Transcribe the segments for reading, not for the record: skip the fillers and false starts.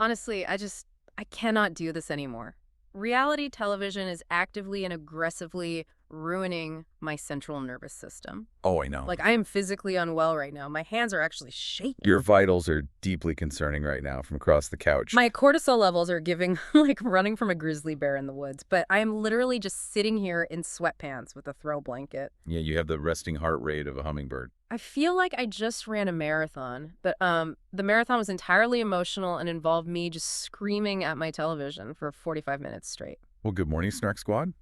Honestly, I cannot do this anymore. Reality television is actively and aggressively ruining my central nervous system. Oh, I know. Like, I am physically unwell right now. My hands are actually shaking. Your vitals are deeply concerning right now from across the couch. My cortisol levels are giving, like, running from a grizzly bear in the woods. But I am literally just sitting here in sweatpants with a throw blanket. Yeah, you have the resting heart rate of a hummingbird. I feel like I just ran a marathon, but the marathon was entirely emotional and involved me just screaming at my television for 45 minutes straight. Well, good morning, Snark Squad.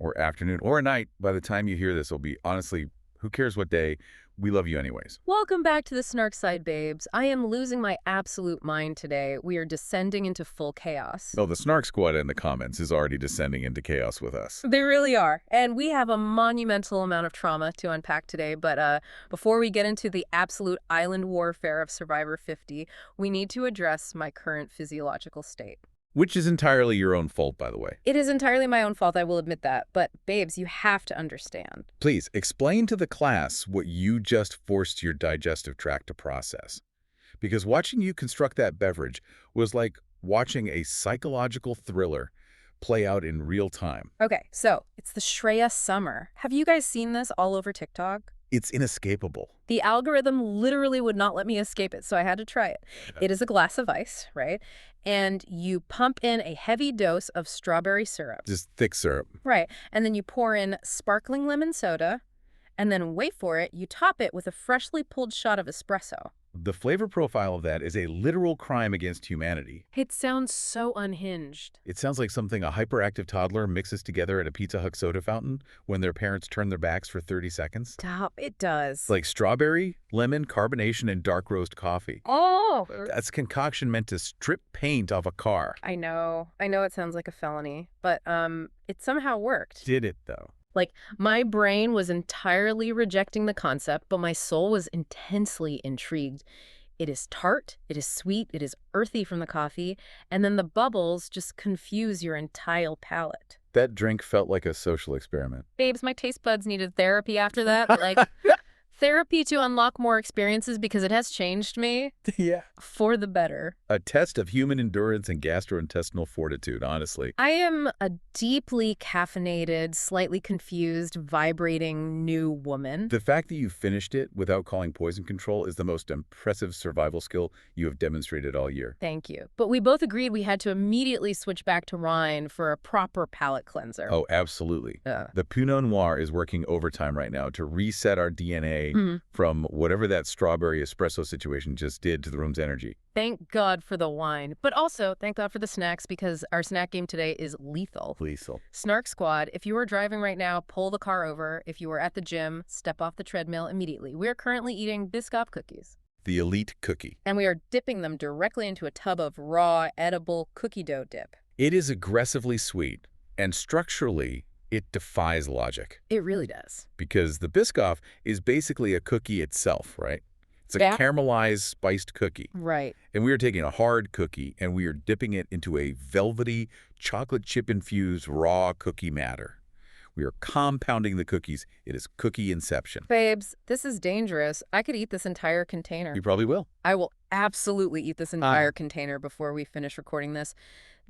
Or afternoon, or night. By the time you hear this, it'll be, honestly, who cares what day? We love you anyways. Welcome back to the Snark Side, babes. I am losing my absolute mind today. We are descending into full chaos. Oh, the Snark Squad in the comments is already descending into chaos with us. They really are. And we have a monumental amount of trauma to unpack today. But before we get into the absolute island warfare of Survivor 50, we need to address my current physiological state. Which is entirely your own fault, by the way. It is entirely my own fault, I will admit that. But, babes, you have to understand. Please, explain to the class what you just forced your digestive tract to process. Because watching you construct that beverage was like watching a psychological thriller play out in real time. Okay, so it's the Shreya Summer. Have you guys seen this all over TikTok? It's inescapable. The algorithm literally would not let me escape it, so I had to try it. It is a glass of ice, right? And you pump in a heavy dose of strawberry syrup. Just thick syrup. Right. And then you pour in sparkling lemon soda, and then wait for it, you top it with a freshly pulled shot of espresso. The flavor profile of that is a literal crime against humanity. It sounds so unhinged. It sounds like something a hyperactive toddler mixes together at a Pizza Hut soda fountain when their parents turn their backs for 30 seconds. Stop. It does. It's like strawberry, lemon, carbonation, and dark roast coffee. Oh! That's concoction meant to strip paint off a car. I know it sounds like a felony, but it somehow worked. Did it, though? Like, my brain was entirely rejecting the concept, but my soul was intensely intrigued. It is tart, it is sweet, it is earthy from the coffee, and then the bubbles just confuse your entire palate. That drink felt like a social experiment. Babes, my taste buds needed therapy after that. Like, therapy to unlock more experiences because it has changed me. Yeah. For the better. A test of human endurance and gastrointestinal fortitude, honestly. I am a deeply caffeinated, slightly confused, vibrating new woman. The fact that you finished it without calling poison control is the most impressive survival skill you have demonstrated all year. Thank you. But we both agreed we had to immediately switch back to wine for a proper palate cleanser. Oh, absolutely. The Pinot Noir is working overtime right now to reset our DNA from whatever that strawberry espresso situation just did to the room's energy. Thank God for the wine. But also, thank God for the snacks, because our snack game today is lethal. Lethal. Snark Squad, if you are driving right now, pull the car over. If you are at the gym, step off the treadmill immediately. We are currently eating Biscoff cookies. The elite cookie. And we are dipping them directly into a tub of raw, edible cookie dough dip. It is aggressively sweet, and structurally, it defies logic. It really does. Because the Biscoff is basically a cookie itself, right? It's a caramelized, spiced cookie. Right. And we are taking a hard cookie, and we are dipping it into a velvety, chocolate chip-infused raw cookie matter. We are compounding the cookies. It is cookie inception. Babes, this is dangerous. I could eat this entire container. You probably will. I will absolutely eat this entire container before we finish recording this.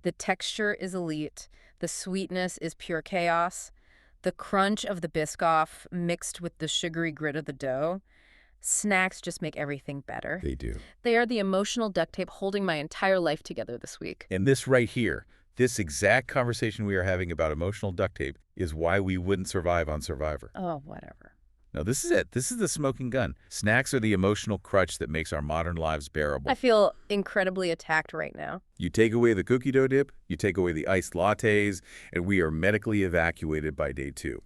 The texture is elite. The sweetness is pure chaos. The crunch of the Biscoff mixed with the sugary grit of the dough. Snacks just make everything better. They do. They are the emotional duct tape holding my entire life together this week. And this right here, this exact conversation we are having about emotional duct tape is why we wouldn't survive on Survivor. Oh, whatever. No, this is it. This is the smoking gun. Snacks are the emotional crutch that makes our modern lives bearable. I feel incredibly attacked right now. You take away the cookie dough dip, you take away the iced lattes, and we are medically evacuated by day 2.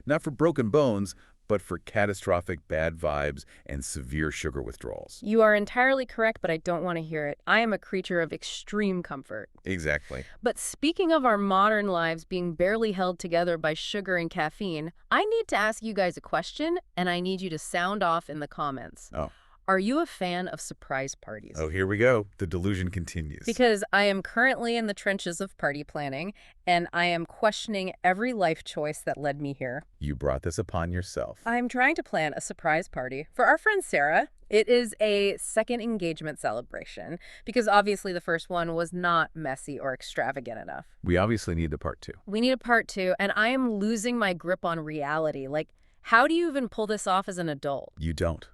Not for broken bones, but for catastrophic bad vibes and severe sugar withdrawals. You are entirely correct, but I don't want to hear it. I am a creature of extreme comfort. Exactly. But speaking of our modern lives being barely held together by sugar and caffeine, I need to ask you guys a question, and I need you to sound off in the comments. Oh. Are you a fan of surprise parties? Oh, here we go. The delusion continues. Because I am currently in the trenches of party planning, and I am questioning every life choice that led me here. You brought this upon yourself. I'm trying to plan a surprise party for our friend Sarah, It is a second engagement celebration because obviously the first one was not messy or extravagant enough. We obviously need the part 2. We need a part 2, and I am losing my grip on reality. Like, how do you even pull this off as an adult? You don't.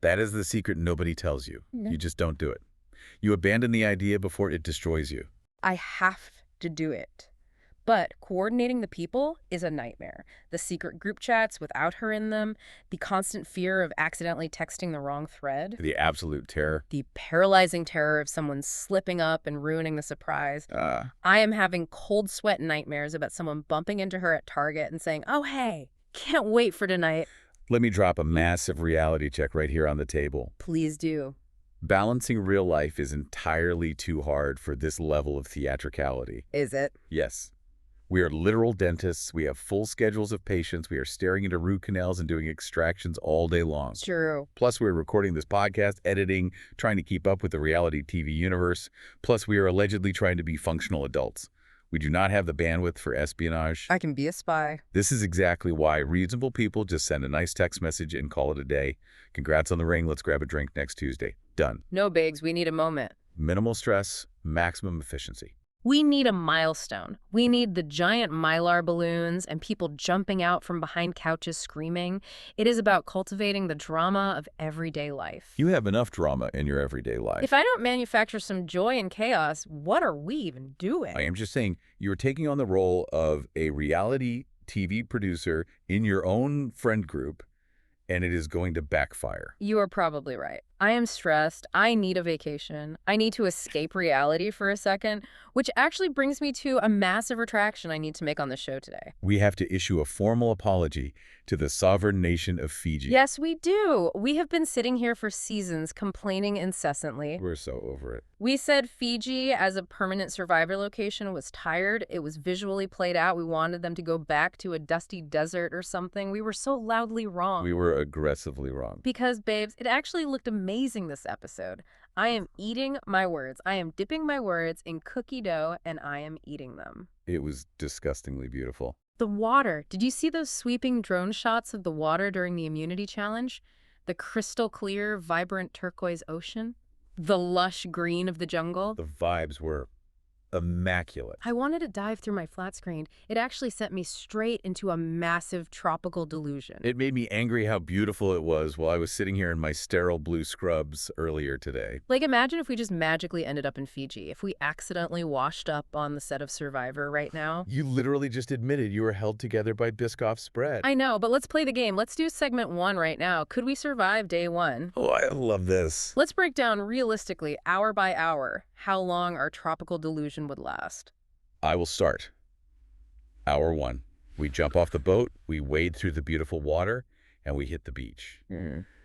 That is the secret nobody tells you. No. You just don't do it. You abandon the idea before it destroys you. I have to do it. But coordinating the people is a nightmare. The secret group chats without her in them, the constant fear of accidentally texting the wrong thread, The absolute terror. the paralyzing terror of someone slipping up and ruining the surprise. I am having cold sweat nightmares about someone bumping into her at Target and saying, "Oh, hey, can't wait for tonight." Let me drop a massive reality check right here on the table. Please do. Balancing real life is entirely too hard for this level of theatricality. Is it? Yes. We are literal dentists. We have full schedules of patients. We are staring into root canals and doing extractions all day long. True. Plus, we're recording this podcast, editing, trying to keep up with the reality TV universe. Plus, we are allegedly trying to be functional adults. We do not have the bandwidth for espionage. I can be a spy. This is exactly why reasonable people just send a nice text message and call it a day. Congrats on the ring. Let's grab a drink next Tuesday. Done. No bigs. We need a moment. Minimal stress, maximum efficiency. We need a milestone. We need the giant mylar balloons and people jumping out from behind couches screaming. It is about cultivating the drama of everyday life. You have enough drama in your everyday life. If I don't manufacture some joy and chaos, what are we even doing? I am just saying, you're taking on the role of a reality TV producer in your own friend group, and it is going to backfire. You are probably right. I am stressed. I need a vacation. I need to escape reality for a second, which actually brings me to a massive retraction I need to make on the show today. We have to issue a formal apology to the sovereign nation of Fiji. Yes, we do. We have been sitting here for seasons complaining incessantly. We're so over it. We said Fiji as a permanent survivor location was tired. It was visually played out. We wanted them to go back to a dusty desert or something. We were so loudly wrong. We were aggressively wrong. Because, babes, it actually looked amazing this episode. I am eating my words. I am dipping my words in cookie dough, and I am eating them. It was disgustingly beautiful. The water. Did you see those sweeping drone shots of the water during the immunity challenge? The crystal clear, vibrant turquoise ocean? The lush green of the jungle? The vibes were immaculate. I wanted to dive through my flat screen. It actually sent me straight into a massive tropical delusion. It made me angry how beautiful it was while I was sitting here in my sterile blue scrubs earlier today. Like, imagine if we just magically ended up in Fiji, if we accidentally washed up on the set of Survivor right now. You literally just admitted you were held together by Biscoff spread. I know, but let's play the game. Let's do segment 1 right now. Could we survive day 1? Oh, I love this. Let's break down realistically, hour by hour, how long our tropical delusion would last. I will start. Hour 1. We jump off the boat, we wade through the beautiful water, and we hit the beach.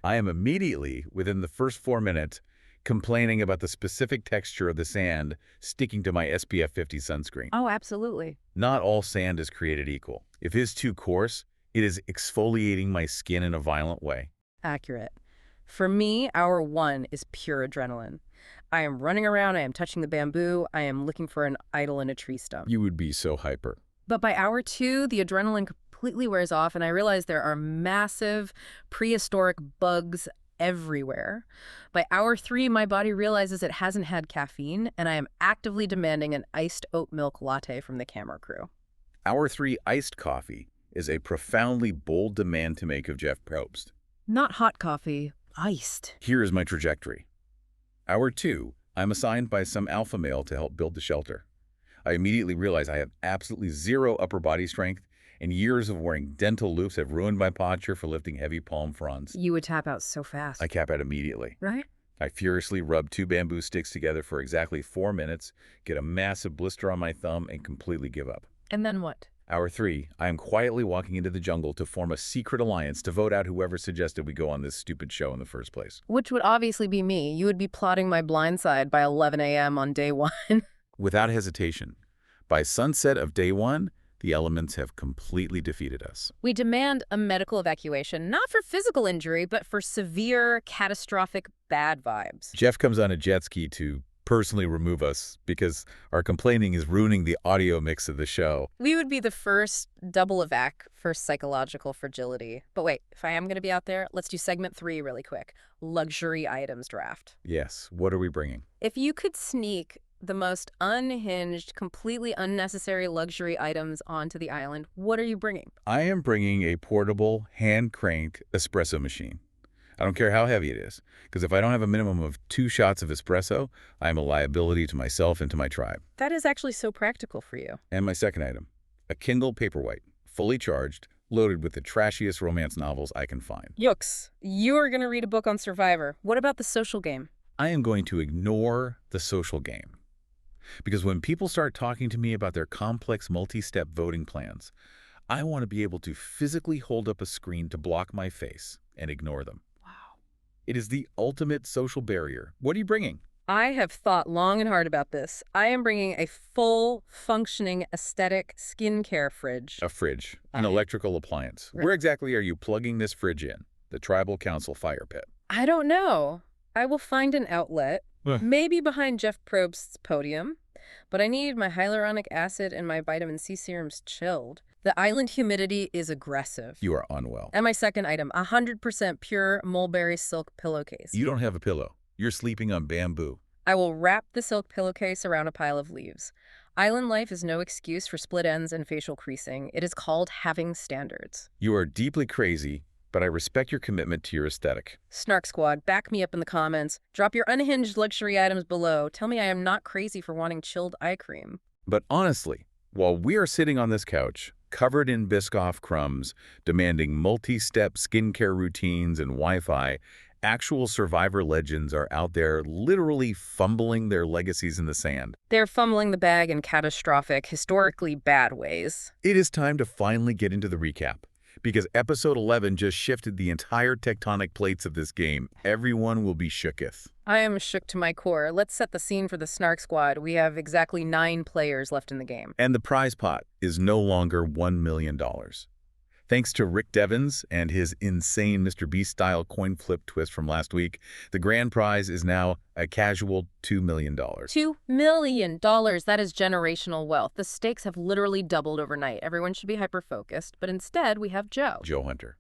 I am immediately, within the first 4 minutes, complaining about the specific texture of the sand sticking to my SPF 50 sunscreen. Oh, absolutely. Not all sand is created equal. If it is too coarse, it is exfoliating my skin in a violent way. Accurate. For me, hour 1 is pure adrenaline. I am running around, I am touching the bamboo, I am looking for an idol in a tree stump. You would be so hyper. But by hour 2, the adrenaline completely wears off, and I realize there are massive prehistoric bugs everywhere. By hour 3, my body realizes it hasn't had caffeine, and I am actively demanding an iced oat milk latte from the camera crew. Hour 3 iced coffee is a profoundly bold demand to make of Jeff Probst. Not hot coffee, iced. Here is my trajectory. Hour 2, I'm assigned by some alpha male to help build the shelter. I immediately realize I have absolutely zero upper body strength, and years of wearing dental loops have ruined my posture for lifting heavy palm fronds. You would tap out so fast. I cap out immediately. Right? I furiously rub 2 bamboo sticks together for exactly 4 minutes, get a massive blister on my thumb, and completely give up. And then what? Hour 3, I am quietly walking into the jungle to form a secret alliance to vote out whoever suggested we go on this stupid show in the first place. Which would obviously be me. You would be plotting my blindside by 11 a.m. on day 1. Without hesitation, by sunset of day 1, the elements have completely defeated us. We demand a medical evacuation, not for physical injury, but for severe, catastrophic bad vibes. Jeff comes on a jet ski to personally remove us because our complaining is ruining the audio mix of the show. We would be the first double evac for psychological fragility. But wait, if I am going to be out there, let's do segment 3 really quick. Luxury items draft. Yes, what are we bringing? If you could sneak the most unhinged, completely unnecessary luxury items onto the island, what are you bringing? I am bringing a portable, hand-cranked espresso machine. I don't care how heavy it is, because if I don't have a minimum of 2 shots of espresso, I am a liability to myself and to my tribe. That is actually so practical for you. And my second item, a Kindle Paperwhite, fully charged, loaded with the trashiest romance novels I can find. Yooks. You are going to read a book on Survivor. What about the social game? I am going to ignore the social game. Because when people start talking to me about their complex multi-step voting plans, I want to be able to physically hold up a screen to block my face and ignore them. Wow. It is the ultimate social barrier. What are you bringing? I have thought long and hard about this. I am bringing a full, functioning, aesthetic skincare fridge. A fridge, an electrical appliance. Right. Where exactly are you plugging this fridge in? The tribal council fire pit. I don't know. I will find an outlet, maybe behind Jeff Probst's podium, but I need my hyaluronic acid and my vitamin C serums chilled. The island humidity is aggressive. You are unwell. And my second item, 100% pure mulberry silk pillowcase. You don't have a pillow. You're sleeping on bamboo. I will wrap the silk pillowcase around a pile of leaves. Island life is no excuse for split ends and facial creasing. It is called having standards. You are deeply crazy, but I respect your commitment to your aesthetic. Snark Squad, back me up in the comments. Drop your unhinged luxury items below. Tell me I am not crazy for wanting chilled eye cream. But honestly, while we are sitting on this couch, covered in Biscoff crumbs, demanding multi-step skincare routines and Wi-Fi, actual Survivor legends are out there literally fumbling their legacies in the sand. They're fumbling the bag in catastrophic, historically bad ways. It is time to finally get into the recap, because episode 11 just shifted the entire tectonic plates of this game. Everyone will be shooketh. I am shook to my core. Let's set the scene for the Snark Squad. We have exactly 9 players left in the game. And the prize pot is no longer $1 million. Thanks to Rick Devens and his insane Mr. Beast-style coin flip twist from last week, the grand prize is now a casual $2 million. $2 million. That is generational wealth. The stakes have literally doubled overnight. Everyone should be hyper-focused, but instead we have Joe. Joe Hunter.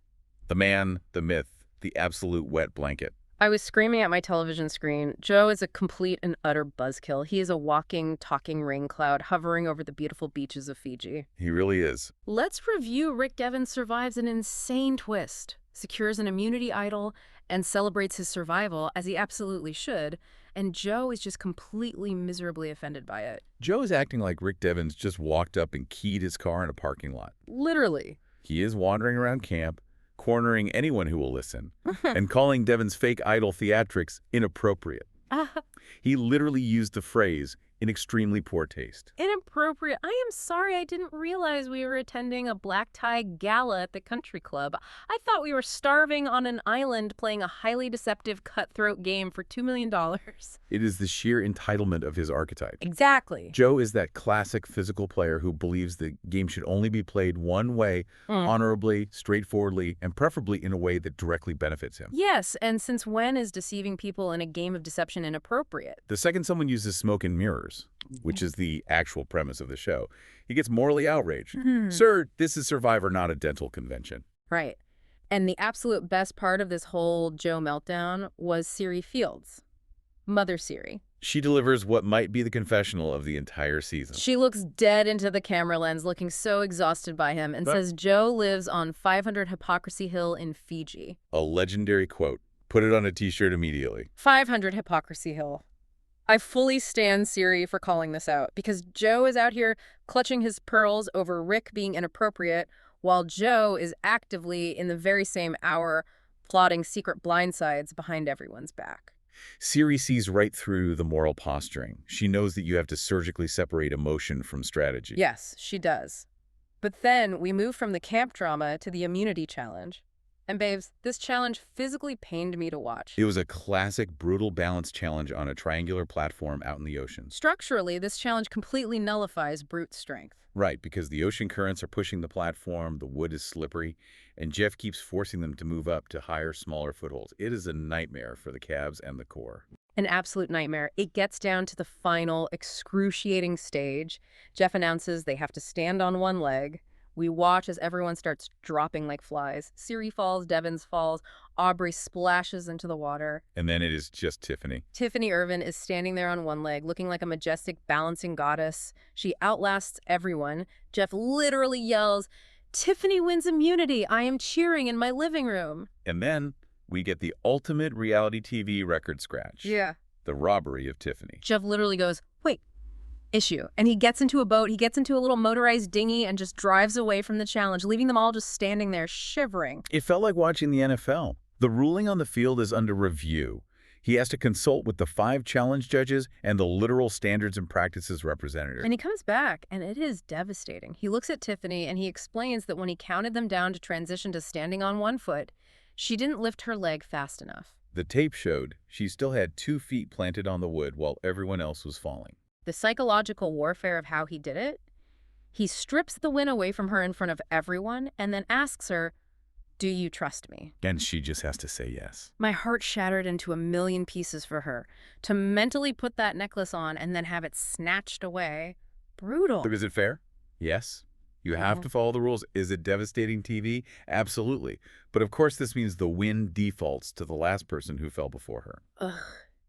The man, the myth, the absolute wet blanket. I was screaming at my television screen. Joe is a complete and utter buzzkill. He is a walking, talking rain cloud hovering over the beautiful beaches of Fiji. He really is. Let's review Rick Devens survives an insane twist, secures an immunity idol, and celebrates his survival, as he absolutely should, and Joe is just completely miserably offended by it. Joe is acting like Rick Devens just walked up and keyed his car in a parking lot. Literally. He is wandering around camp, cornering anyone who will listen, and calling Devens' fake idol theatrics inappropriate. He literally used the phrase, in extremely poor taste. Inappropriate. I am sorry, I didn't realize we were attending a black tie gala at the country club. I thought we were starving on an island playing a highly deceptive cutthroat game for $2 million. It is the sheer entitlement of his archetype. Exactly. Joe is that classic physical player who believes the game should only be played one way, honorably, straightforwardly, and preferably in a way that directly benefits him. Yes, and since when is deceiving people in a game of deception inappropriate? The second someone uses smoke and mirrors, which is the actual premise of the show, he gets morally outraged. Sir, this is Survivor, not a dental convention. Right. And the absolute best part of this whole Joe meltdown was Cirie Fields. Mother Cirie. She delivers what might be the confessional of the entire season. She looks dead into the camera lens, looking so exhausted by him, and says Joe lives on 500 Hypocrisy Hill in Fiji. A legendary quote. Put it on a t-shirt immediately. 500 Hypocrisy Hill. I fully stand Cirie for calling this out, because Joe is out here clutching his pearls over Rick being inappropriate, while Joe is actively, in the very same hour, plotting secret blindsides behind everyone's back. Cirie sees right through the moral posturing. She knows that you have to surgically separate emotion from strategy. Yes, she does. But then we move from the camp drama to the immunity challenge. And babes, this challenge physically pained me to watch. It was a classic brutal balance challenge on a triangular platform out in the ocean. Structurally, this challenge completely nullifies brute strength. Right, because the ocean currents are pushing the platform, the wood is slippery, and Jeff keeps forcing them to move up to higher, smaller footholds. It is a nightmare for the calves and the core. An absolute nightmare. It gets down to the final excruciating stage. Jeff announces they have to stand on one leg. We watch as everyone starts dropping like flies. Cirie falls, Devens falls, Aubry splashes into the water. And then it is just Tiffany. Tiffany Irvin is standing there on one leg, looking like a majestic balancing goddess. She outlasts everyone. Jeff literally yells, "Tiffany wins immunity! I am cheering in my living room!" And then we get the ultimate reality TV record scratch. Yeah. The robbery of Tiffany. Jeff literally goes, "Wait, issue." And he gets into a boat, he gets into a little motorized dinghy and just drives away from the challenge, leaving them all just standing there shivering. It felt like watching the NFL. The ruling on the field is under review. He has to consult with the 5 challenge judges and the literal standards and practices representative. And he comes back, and it is devastating. He looks at Tiffany, and he explains that when he counted them down to transition to standing on one foot, she didn't lift her leg fast enough. The tape showed she still had 2 feet planted on the wood while everyone else was falling. The psychological warfare of how he did it, he strips the win away from her in front of everyone and then asks her, "Do you trust me?" And she just has to say yes. My heart shattered into a million pieces for her. To mentally put that necklace on and then have it snatched away, brutal. Look, is it fair? Yes. You have to follow the rules. Is it devastating TV? Absolutely. But of course this means the win defaults to the last person who fell before her. Ugh,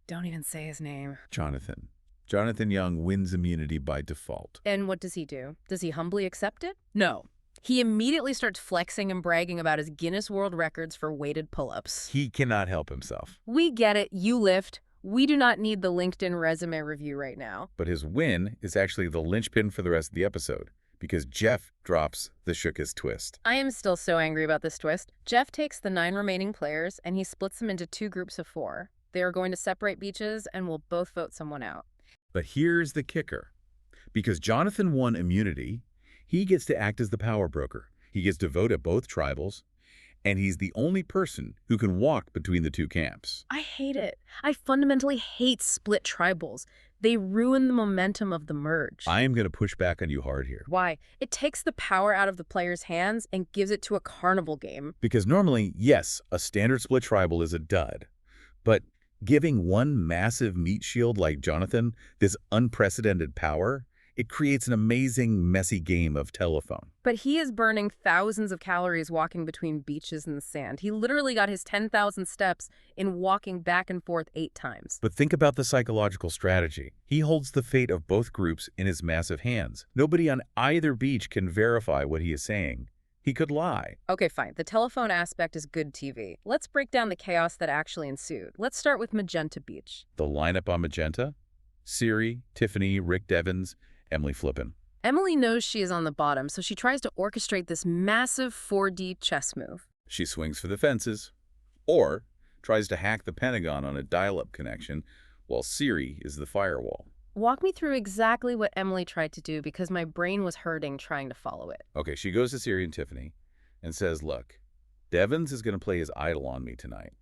don't even say his name. Jonathan. Jonathan Young wins immunity by default. And what does he do? Does he humbly accept it? No. He immediately starts flexing and bragging about his Guinness World Records for weighted pull-ups. He cannot help himself. We get it. You lift. We do not need the LinkedIn resume review right now. But his win is actually the linchpin for the rest of the episode, because Jeff drops the Shooketh twist. I am still so angry about this twist. Jeff takes the 9 remaining players and he splits them into 2 groups of 4. They are going to separate beaches and will both vote someone out. But here's the kicker. Because Jonathan won immunity, he gets to act as the power broker. He gets to vote at both tribals, and he's the only person who can walk between the 2 camps. I hate it. I fundamentally hate split tribals. They ruin the momentum of the merge. I am going to push back on you hard here. Why? It takes the power out of the player's hands and gives it to a carnival game. Because normally, yes, a standard split tribal is a dud. But giving one massive meat shield like Jonathan this unprecedented power, it creates an amazing, messy game of telephone. But he is burning thousands of calories walking between beaches in the sand. He literally got his 10,000 steps in walking back and forth 8 times. But think about the psychological strategy. He holds the fate of both groups in his massive hands. Nobody on either beach can verify what he is saying. He could lie. Okay, fine. The telephone aspect is good TV. Let's break down the chaos that actually ensued. Let's start with Magenta Beach. The lineup on Magenta? Cirie, Tiffany, Rick Devens, Emily Flippen. Emily knows she is on the bottom, so she tries to orchestrate this massive 4D chess move. She swings for the fences, or tries to hack the Pentagon on a dial-up connection, while Cirie is the firewall. Walk me through exactly what Emily tried to do, because my brain was hurting trying to follow it. Okay, she goes to Cirie and Tiffany and says, look, Devens is going to play his idol on me tonight.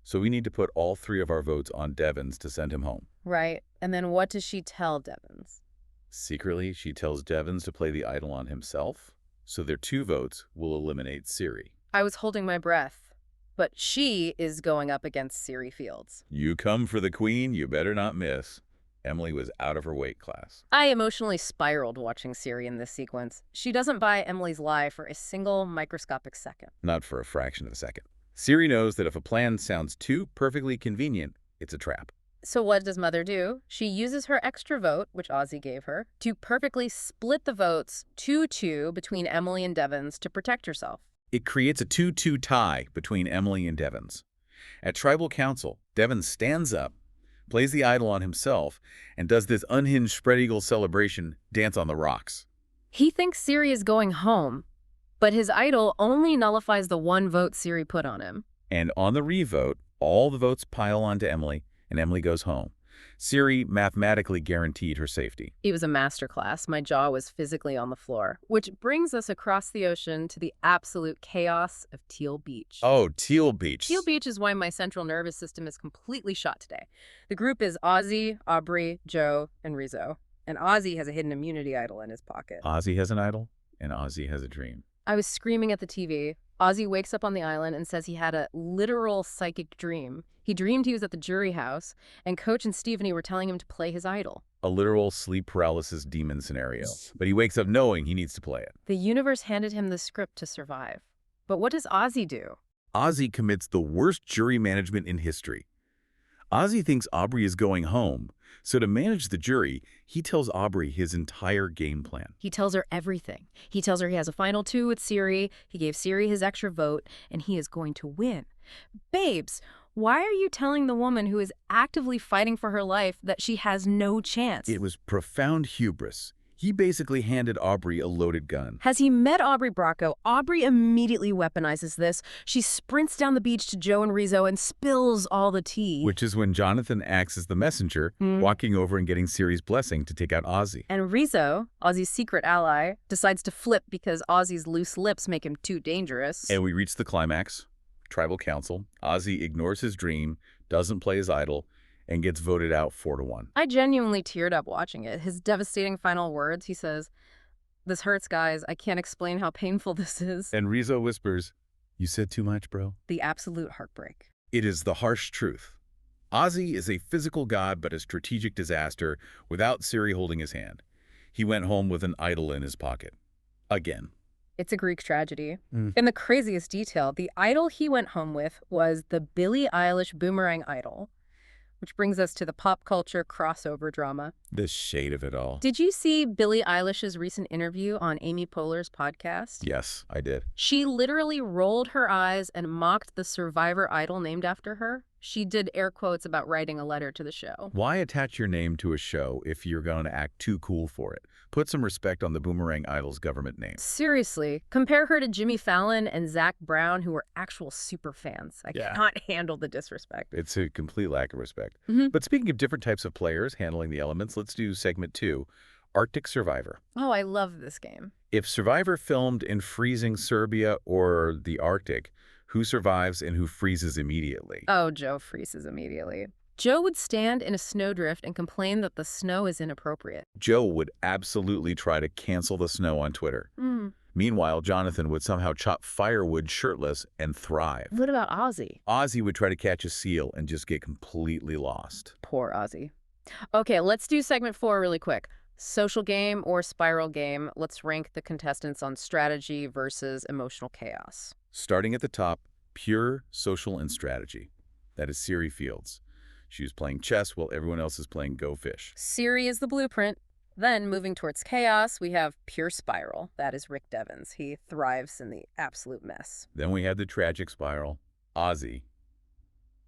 So we need to put all 3 of our votes on Devens to send him home. Right. And then what does she tell Devens? Secretly, she tells Devens to play the idol on himself, so their 2 votes will eliminate Cirie. I was holding my breath, but she is going up against Cirie Fields. You come for the queen, you better not miss. Emily was out of her weight class. I emotionally spiraled watching Cirie in this sequence. She doesn't buy Emily's lie for a single microscopic second. Not for a fraction of a second. Cirie knows that if a plan sounds too perfectly convenient, it's a trap. So what does Mother do? She uses her extra vote, which Ozzy gave her, to perfectly split the votes 2-2 between Emily and Devens to protect herself. It creates a 2-2 tie between Emily and Devens. At Tribal Council, Devens stands up, plays the idol on himself, and does this unhinged spread eagle celebration dance on the rocks. He thinks Cirie is going home, but his idol only nullifies the 1 vote Cirie put on him. And on the revote, all the votes pile onto Emily, and Emily goes home. Cirie mathematically guaranteed her safety. It was a masterclass. My jaw was physically on the floor. Which brings us across the ocean to the absolute chaos of Teal Beach. Oh, Teal Beach. Teal Beach is why my central nervous system is completely shot today. The group is Ozzy, Aubry, Joe, and Rizzo. And Ozzy has a hidden immunity idol in his pocket. Ozzy has an idol, and Ozzy has a dream. I was screaming at the TV. Ozzy wakes up on the island and says he had a literal psychic dream. He dreamed he was at the jury house, and Coach and Tiffany were telling him to play his idol. A literal sleep paralysis demon scenario. But he wakes up knowing he needs to play it. The universe handed him the script to survive. But what does Ozzy do? Ozzy commits the worst jury management in history. Ozzy thinks Aubry is going home, so to manage the jury, he tells Aubry his entire game plan. He tells her everything. He tells her he has a final 2 with Cirie, he gave Cirie his extra vote, and he is going to win. Babes, why are you telling the woman who is actively fighting for her life that she has no chance? It was profound hubris. He basically handed Aubry a loaded gun. Has he met Aubry Bracco? Aubry immediately weaponizes this. She sprints down the beach to Joe and Rizzo and spills all the tea. Which is when Jonathan acts as the messenger, walking over and getting Cirie's blessing to take out Ozzy. And Rizzo, Ozzy's secret ally, decides to flip because Ozzy's loose lips make him too dangerous. And we reach the climax. Tribal council. Ozzy ignores his dream, doesn't play his idol, and gets voted out 4-1. I genuinely teared up watching it. His devastating final words, he says, "This hurts, guys. I can't explain how painful this is." And Rizzo whispers, "You said too much, bro." The absolute heartbreak. It is the harsh truth. Ozzy is a physical god but a strategic disaster without Cirie holding his hand. He went home with an idol in his pocket. Again. It's a Greek tragedy. In the craziest detail, the idol he went home with was the Billie Eilish boomerang idol. Which brings us to the pop culture crossover drama. The shade of it all. Did you see Billie Eilish's recent interview on Amy Poehler's podcast? Yes, I did. She literally rolled her eyes and mocked the Survivor idol named after her. She did air quotes about writing a letter to the show. Why attach your name to a show if you're going to act too cool for it? Put some respect on the boomerang idol's government name. Seriously, compare her to Jimmy Fallon and Zach Brown, who were actual super fans. I cannot handle the disrespect. It's a complete lack of respect. But speaking of different types of players handling the elements, let's do segment 2, Arctic Survivor. Oh, I love this game. If Survivor filmed in freezing Serbia or the Arctic, who survives and who freezes immediately? Oh, Joe freezes immediately. Joe would stand in a snowdrift and complain that the snow is inappropriate. Joe would absolutely try to cancel the snow on Twitter. Meanwhile, Jonathan would somehow chop firewood shirtless and thrive. What about Ozzy? Ozzy would try to catch a seal and just get completely lost. Poor Ozzy. Okay, let's do segment 4 really quick. Social game or spiral game. Let's rank the contestants on strategy versus emotional chaos. Starting at the top, pure social and strategy. That is Cirie Fields. She was playing chess while everyone else is playing Go Fish. Cirie is the blueprint. Then, moving towards chaos, we have pure spiral. That is Rick Devens. He thrives in the absolute mess. Then we had the tragic spiral. Ozzy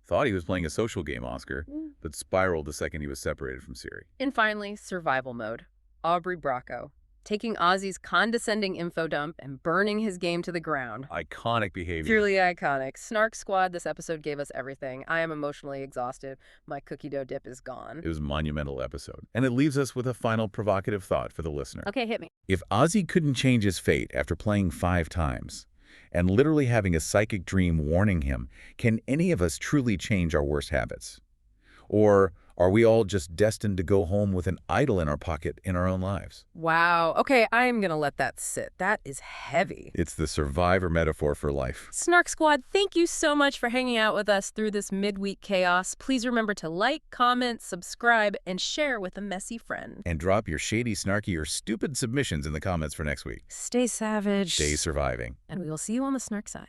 thought he was playing a social game, Oscar, but spiraled the second he was separated from Cirie. And finally, survival mode. Aubry Bracco, taking Ozzy's condescending info dump and burning his game to the ground. Iconic behavior. Truly iconic. Snark Squad, this episode gave us everything. I am emotionally exhausted. My cookie dough dip is gone. It was a monumental episode. And it leaves us with a final provocative thought for the listener. Okay, hit me. If Ozzy couldn't change his fate after playing 5 times, and literally having a psychic dream warning him, can any of us truly change our worst habits? Or are we all just destined to go home with an idol in our pocket in our own lives? Wow. Okay, I'm going to let that sit. That is heavy. It's the survivor metaphor for life. Snark Squad, thank you so much for hanging out with us through this midweek chaos. Please remember to like, comment, subscribe, and share with a messy friend. And drop your shady, snarky, or stupid submissions in the comments for next week. Stay savage. Stay surviving. And we will see you on the Snark side.